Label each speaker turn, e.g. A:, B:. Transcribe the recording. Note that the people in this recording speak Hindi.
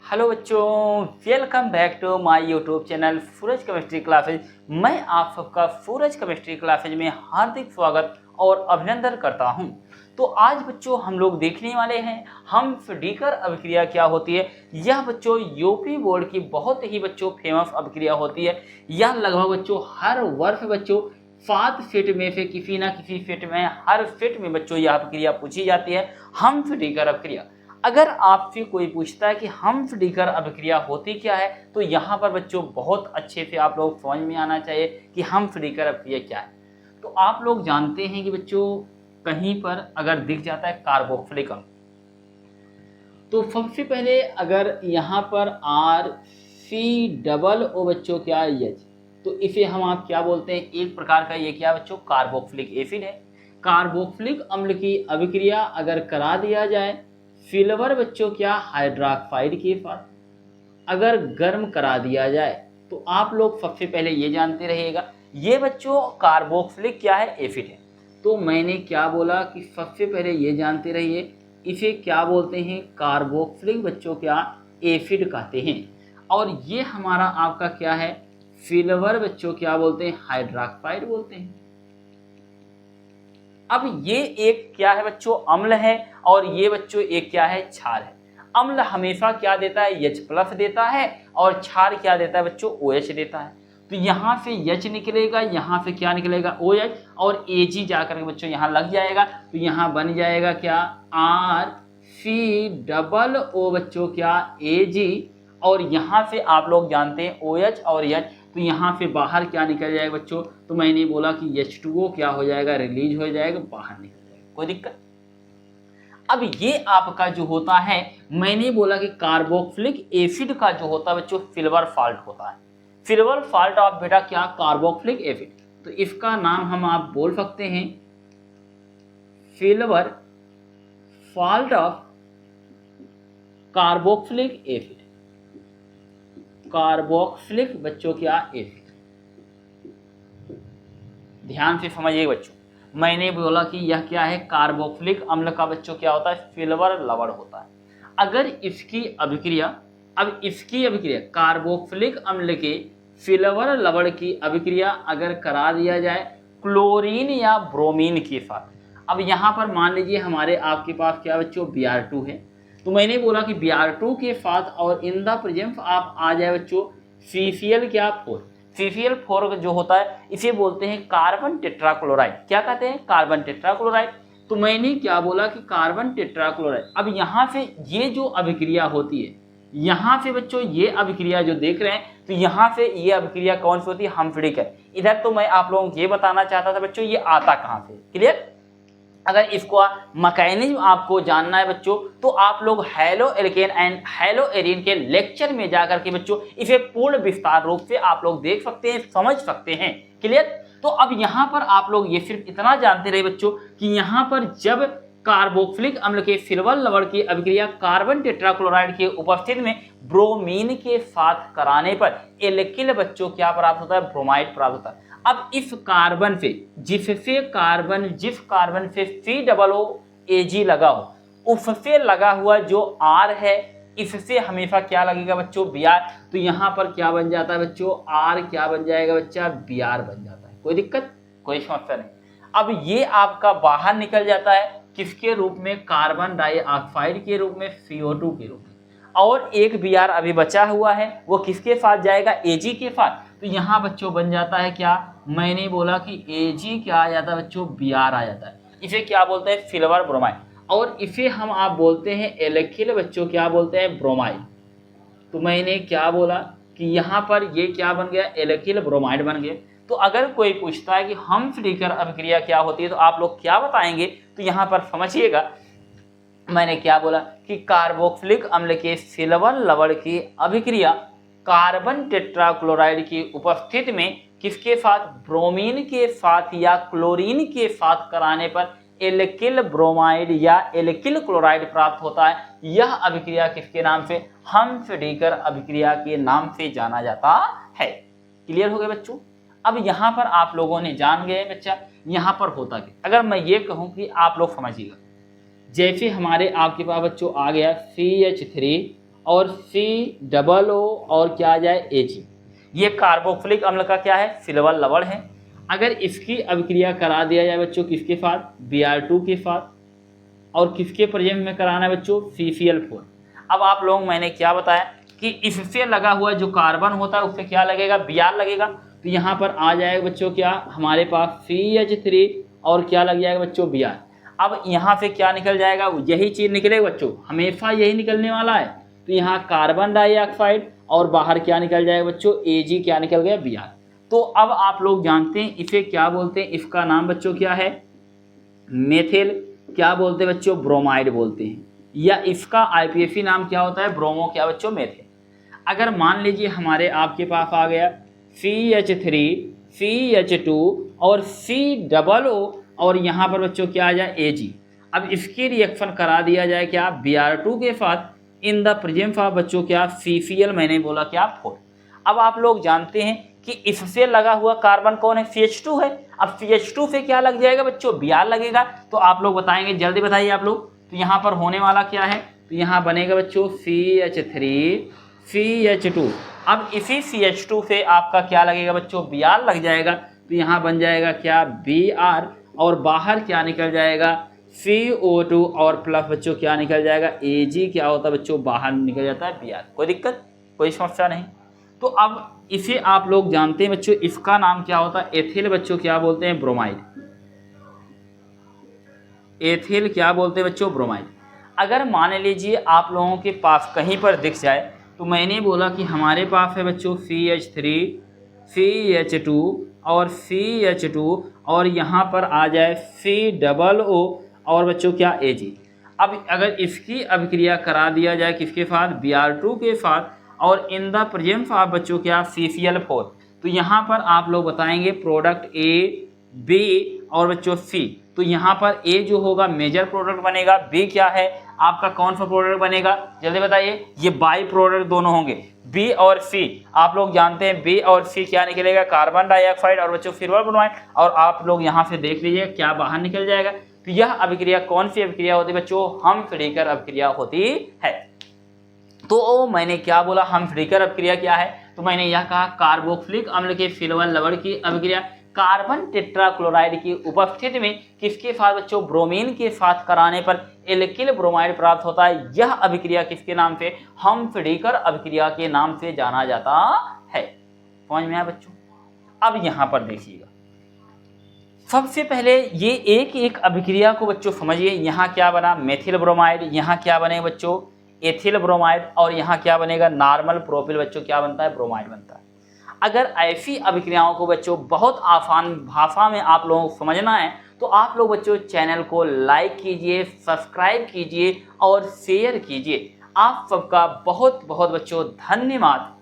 A: हेलो बच्चों, welcome back to my YouTube channel Suraj chemistry classes. मैं आप सबका सूरज केमिस्ट्री क्लासेज में हार्दिक स्वागत और अभिनंदन करता हूं। तो आज बच्चों हम लोग देखने वाले हैं हम्फ्रीकर अभिक्रिया क्या होती है। यह बच्चों यूपी बोर्ड की बहुत ही बच्चों फेमस अभिक्रिया होती है। यह लगभग बच्चों हर वर्ष बच्चों 7 फिट में से किसी ना किसी फिट में हर फिट में बच्चों यह अभिक्रिया पूछी जाती है, हम्फ्रीकर अभिक्रिया। अगर आपसे कोई पूछता है कि हम्फ्रीकर अभिक्रिया होती क्या है, तो यहाँ पर बच्चों बहुत अच्छे से आप लोग समझ में आना चाहिए कि हम्फ्रीकर अभिक्रिया क्या है। तो आप लोग जानते हैं कि बच्चों कहीं पर अगर दिख जाता है कार्बोक्सिलिक अम्ल, तो सबसे पहले अगर यहाँ पर RCOO बच्चों क्या है, H, तो इसे हम आप क्या बोलते हैं, एक प्रकार का ये क्या बच्चों कार्बोक्सिलिक एसिड है। कार्बोक्सिलिक अम्ल की अभिक्रिया अगर करा दिया जाए सिल्वर बच्चों क्या हाइड्रोक्साइड के साथ अगर गर्म करा दिया जाए, तो आप लोग सबसे पहले ये जानते रहिएगा ये बच्चों कार्बोक्सिलिक क्या है, एसिड है। तो मैंने क्या बोला कि सबसे पहले ये जानते रहिए इसे क्या बोलते हैं, कार्बोक्सिलिक बच्चों क्या एसिड कहते हैं। और ये हमारा आपका क्या है, सिल्वर बच्चों क्या बोलते हैं, हाइड्रोक्साइड बोलते हैं। अब ये एक क्या है बच्चों अम्ल है और ये बच्चों एक क्या है, क्षार है। अम्ल हमेशा क्या देता है, H+ देता है और क्षार क्या देता है बच्चों, OH देता है। तो यहाँ से H निकलेगा, यहाँ से क्या निकलेगा, OH, और Ag जाकर के बच्चों यहाँ लग जाएगा। तो यहाँ बन जाएगा क्या, RCOO बच्चों क्या Ag, और यहाँ से आप लोग जानते हैं OH और H, तो यहाँ से बाहर क्या निकल जाएगा बच्चों, तो मैंने बोला कि H2O क्या हो जाएगा, रिलीज हो जाएगा, बाहर निकल जाएगा, कोई दिक्कत। अब ये आपका जो होता है, मैंने बोला कि कार्बोक्सिलिक एसिड का जो होता है बच्चों सिल्वर साल्ट होता है। सिल्वर साल्ट ऑफ बेटा क्या, कार्बोक्सिलिक एसिड। तो इसका नाम हम आप बोल सकते हैं silver salt of carboxylic acid. Carboxylic बच्चों क्या एसिड, ध्यान से समझिए बच्चों। मैंने बोला कि यह क्या है, कार्बोक्सिलिक अम्ल का बच्चों क्या होता है, सिल्वर लवण होता है। अगर इसकी अभिक्रिया, अब इसकी अभिक्रिया कार्बोक्सिलिक अम्ल के सिल्वर लवण की अभिक्रिया अगर करा दिया जाए क्लोरीन या ब्रोमीन के साथ। अब यहाँ पर मान लीजिए हमारे आपके पास क्या बच्चों Br2 है, तो मैंने बोला कि Br2 के साथ और इन द प्रेजेंस आप आ जाए बच्चों CCl क्या 4। CCl4 जो होता है इसे बोलते हैं कार्बन टेट्राक्लोराइड। क्या कहते हैं, कार्बन टेट्राक्लोराइड। तो मैंने क्या बोला कि कार्बन टेट्राक्लोराइड। अब यहाँ से ये जो अभिक्रिया होती है, यहाँ से बच्चों ये अभिक्रिया जो देख रहे हैं, तो यहाँ से ये अभिक्रिया कौन सी होती है, हम्फ्रीकर। इधर तो मैं आप लोगों को ये बताना चाहता था बच्चों ये आता कहाँ से, क्लियर। अगर इसको मैकेनिज्म आपको जानना है बच्चों, तो आप लोग halo alkane and hello arene के लेक्चर में जाकर के बच्चों इसे पूर्ण विस्तार रूप से आप लोग देख सकते हैं, समझ सकते हैं, क्लियर। तो अब यहाँ पर आप लोग ये सिर्फ इतना जानते रहे बच्चों कि यहाँ पर जब कार्बोक्सिलिक अम्ल के सिल्वर लवण की अभिक्रिया कार्बन टेट्राक्लोराइड के उपस्थिति में ब्रोमीन के साथ कराने पर एल्किल बच्चों क्या प्राप्त होता है, ब्रोमाइड प्राप्त होता है। अब इस कार्बन से जिस कार्बन से COOAG लगा हो, उससे लगा हुआ जो R है, इससे हमेशा क्या लगेगा बच्चों, Br। तो यहाँ पर क्या बन जाता है बच्चों, R क्या बन जाएगा बच्चा, Br बन जाता है, कोई दिक्कत, कोई समस्या नहीं। अब ये आपका बाहर निकल जाता है किसके रूप में, कार्बन डाइऑक्साइड के रूप में, CO2 के रूप में। और एक Br अभी बचा हुआ है, वो किसके साथ जाएगा, Ag के साथ। तो यहाँ बच्चों बन जाता है क्या, मैंने बोला कि Ag क्या आ जाता है बच्चों, Br आ जाता है। इसे क्या बोलते हैं, सिल्वर ब्रोमाइड। और इसे हम आप बोलते हैं एल्किल बच्चों क्या बोलते हैं, ब्रोमाइड। तो मैंने क्या बोला कि यहाँ पर ये क्या बन गया, एल्किल ब्रोमाइड बन गया। तो अगर कोई पूछता है कि हम्फ्रीकर अभिक्रिया क्या होती है, तो आप लोग क्या बताएंगे, तो यहाँ पर समझिएगा मैंने क्या बोला कि कार्बोक्सिलिक अम्ल के सिल्वर लवण की अभिक्रिया कार्बन टेट्राक्लोराइड की उपस्थिति में किसके साथ, ब्रोमीन के साथ या क्लोरीन के साथ कराने पर एल्किल ब्रोमाइड या एल्किल क्लोराइड प्राप्त होता है। यह अभिक्रिया किसके नाम से, हम्फ्रीकर अभिक्रिया के नाम से जाना जाता है। क्लियर हो गए बच्चों। अब यहाँ पर आप लोगों ने जान गए बच्चा यहाँ पर होता क्या। अगर मैं ये कहूँ कि आप लोग समझिएगा, जैसे हमारे आपके पास बच्चों आ गया CH3 और COO और क्या आ जाए Ag। ये कार्बोक्सिलिक अम्ल का क्या है, सिल्वर लवण है। अगर इसकी अभिक्रिया करा दिया जाए बच्चों किसके साथ, Br2 के साथ, और किसके प्रेजेंस में कराना है बच्चों, CCl4। अब आप लोग मैंने क्या बताया कि इससे लगा हुआ जो कार्बन होता है उससे क्या लगेगा, Br लगेगा। तो यहाँ पर आ जाएगा बच्चों क्या हमारे पास CH3 और क्या लग जाएगा बच्चों, Br। अब यहाँ से क्या निकल जाएगा, यही चीज़ निकलेगा बच्चों, हमेशा यही निकलने वाला है। तो यहाँ कार्बन डाइऑक्साइड और बाहर क्या निकल जाएगा बच्चों, Ag क्या निकल गया, Br। तो अब आप लोग जानते हैं इसे क्या बोलते हैं, इसका नाम बच्चों क्या है, मेथिल क्या बोलते हैं बच्चों, ब्रोमाइड बोलते हैं, या इसका IPAC नाम क्या होता है, ब्रोमो क्या बच्चों, मेथिल। अगर मान लीजिए हमारे आपके पास आ गया CH3 CH2 और COO और यहाँ पर बच्चों क्या आ जाए, Ag। अब इसकी रिएक्शन करा दिया जाए क्या, Br2 के साथ इन द प्रेजेंस ऑफ बच्चों क्या, CCl, मैंने बोला क्या 4। अब आप लोग जानते हैं कि इससे लगा हुआ कार्बन कौन है, CH2 है। अब CH2 से क्या लग जाएगा बच्चों, Br लगेगा। तो आप लोग बताएंगे, जल्दी बताइए आप लोग। तो यहाँ पर होने वाला क्या है, तो यहाँ बनेगा बच्चों CH3 CH2। अब इसी CH2 से आपका क्या लगेगा बच्चों, Br लग जाएगा। तो यहाँ बन जाएगा क्या, Br, और बाहर क्या निकल जाएगा, CO2 और प्लस बच्चों क्या निकल जाएगा, Ag क्या होता है बच्चों, बाहर निकल जाता है Br। कोई दिक्कत, कोई समस्या नहीं। तो अब इसे आप लोग जानते हैं बच्चों, इसका नाम क्या होता है, एथिल बच्चों क्या बोलते हैं, ब्रोमाइड। एथिल क्या बोलते हैं बच्चों, ब्रोमाइड। अगर मान लीजिए आप लोगों के पास कहीं पर दिख जाए, तो मैंने बोला कि हमारे पास है बच्चों CH3 CH2 और CH2 और यहाँ पर आ जाए COO और बच्चों क्या, Ag। अब अगर इसकी अभिक्रिया करा दिया जाए किसके साथ, Br2 के साथ, और इन द प्रेजेंस ऑफ बच्चों क्या, CCl4। तो यहाँ पर आप लोग बताएंगे प्रोडक्ट A B और बच्चों C। तो यहाँ पर A जो होगा मेजर प्रोडक्ट बनेगा, B क्या है आपका कौन सा प्रोडक्ट बनेगा, जल्दी बताइए। ये बाई प्रोडक्ट दोनों होंगे, B और C। आप लोग जानते हैं B और C क्या निकलेगा, कार्बन डाइऑक्साइड और बच्चों सिल्वर ब्रोमाइड। और आप लोग यहाँ से देख लीजिए क्या बाहर निकल जाएगा। तो यह अभिक्रिया कौन सी अभिक्रिया होती है बच्चों, हमफ्रीकर अभिक्रिया होती है। तो मैंने क्या बोला, हमफ्रीकर अभिक्रिया क्या है, तो मैंने यह कहा कार्बोक्सिलिक अम्ल के सिल्वर लवण की अभिक्रिया कार्बन टेट्राक्लोराइड की उपस्थिति में किसके साथ बच्चों, ब्रोमीन के साथ कराने पर एल्किल ब्रोमाइड प्राप्त होता है। यह अभिक्रिया किसके नाम से, हमफ्रीकर अभिक्रिया के नाम से जाना जाता है। समझ में आया बच्चों। अब यहाँ पर देखिएगा, सबसे पहले ये एक एक अभिक्रिया को बच्चों समझिए। यहाँ क्या बना, मेथिल ब्रोमाइड, यहाँ क्या बने बच्चों, एथिल ब्रोमाइड, और यहाँ क्या बनेगा, नॉर्मल प्रोपिल बच्चों क्या बनता है, ब्रोमाइड बनता है। अगर ऐसी अभिक्रियाओं को बच्चों बहुत आसान भाषा में आप लोगों को समझना है, तो आप लोग बच्चों चैनल को लाइक कीजिए, सब्सक्राइब कीजिए और शेयर कीजिए। आप सबका बहुत बहुत बच्चों धन्यवाद।